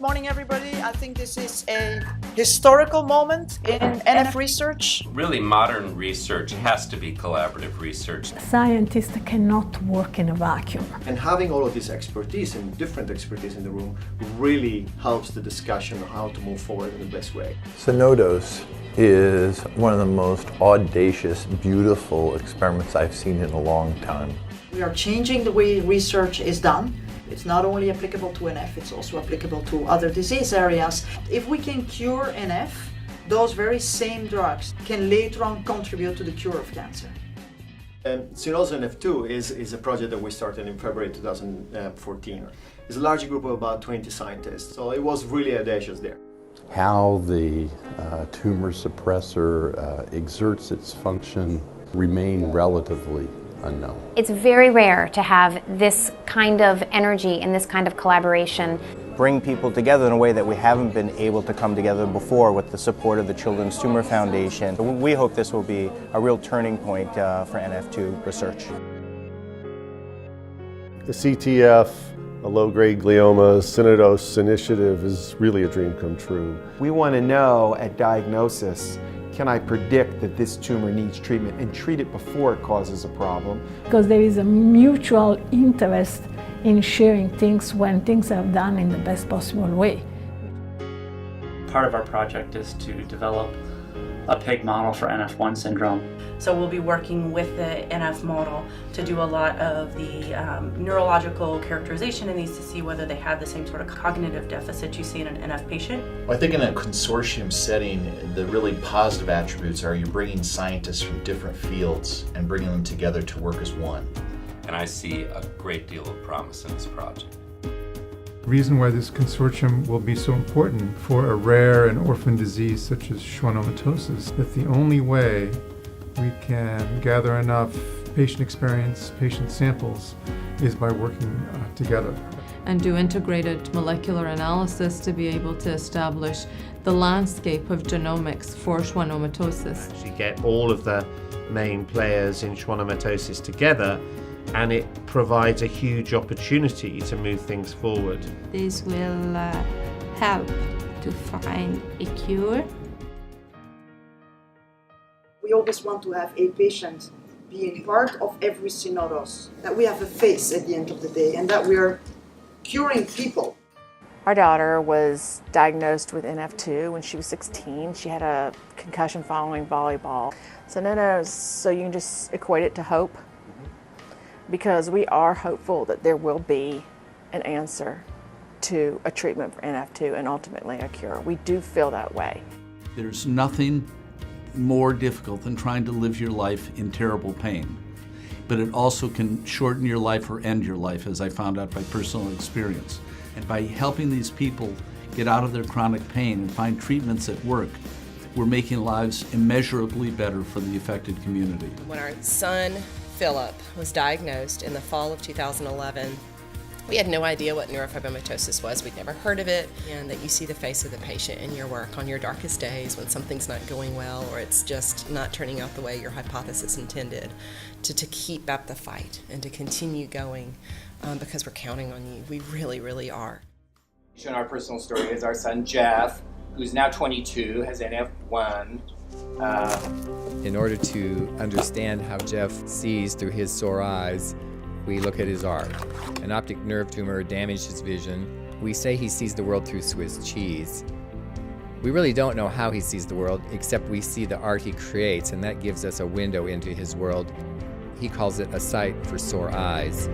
morning, everybody. I think this is a historical moment in NF research. Really, modern research has to be collaborative research. Scientists cannot work in a vacuum. And having all of this expertise and different expertise in the room really helps the discussion on how to move forward in the best way. Synodos is one of the most audacious, beautiful experiments I've seen in a long time. We are changing the way research is done. It's not only applicable to NF, it's also applicable to other disease areas. If we can cure NF, those very same drugs can later on contribute to the cure of cancer. Synodos NF2 is a project that we started in February 2014. It's a large group of about 20 scientists, so it was really audacious there. How the tumor suppressor exerts its function remain relatively unknown. It's very rare to have this kind of energy and this kind of collaboration. Bring people together in a way that we haven't been able to come together before with the support of the Children's Tumor Foundation. We hope this will be a real turning point for NF2 research. The CTF, a low-grade glioma, Synodos initiative is really a dream come true. We want to know at diagnosis, can I predict that this tumor needs treatment and treat it before it causes a problem? Because there is a mutual interest in sharing things when things are done in the best possible way. Part of our project is to develop a pig model for NF1 syndrome. So we'll be working with the NF model to do a lot of the neurological characterization in these to see whether they have the same sort of cognitive deficit you see in an NF patient. Well, I think in a consortium setting, the really positive attributes are you're bringing scientists from different fields and bringing them together to work as one. And I see a great deal of promise in this project. The reason why this consortium will be so important for a rare and orphan disease such as schwannomatosis, that the only way we can gather enough patient experience, patient samples, is by working together. And do integrated molecular analysis to be able to establish the landscape of genomics for schwannomatosis. You get all of the main players in schwannomatosis together, and it provides a huge opportunity to move things forward. This will help to find a cure. We always want to have a patient being part of every Synodos, that we have a face at the end of the day and that we are curing people. Our daughter was diagnosed with NF2 when she was 16. She had a concussion following volleyball. So you can just equate it to hope, because we are hopeful that there will be an answer to a treatment for NF2 and ultimately a cure. We do feel that way. There's nothing more difficult than trying to live your life in terrible pain. But it also can shorten your life or end your life, as I found out by personal experience. And by helping these people get out of their chronic pain and find treatments that work, we're making lives immeasurably better for the affected community. When our son, Philip, was diagnosed in the fall of 2011, we had no idea what neurofibromatosis was. We'd never heard of it, and that you see the face of the patient in your work on your darkest days when something's not going well or it's just not turning out the way your hypothesis intended, to keep up the fight and to continue going because we're counting on you. We really, really are. Our personal story is our son Jeff, who's now 22, has NF1. In order to understand how Jeff sees through his sore eyes, we look at his art. An optic nerve tumor damaged his vision. We say he sees the world through Swiss cheese. We really don't know how he sees the world, except we see the art he creates, and that gives us a window into his world. He calls it a sight for sore eyes.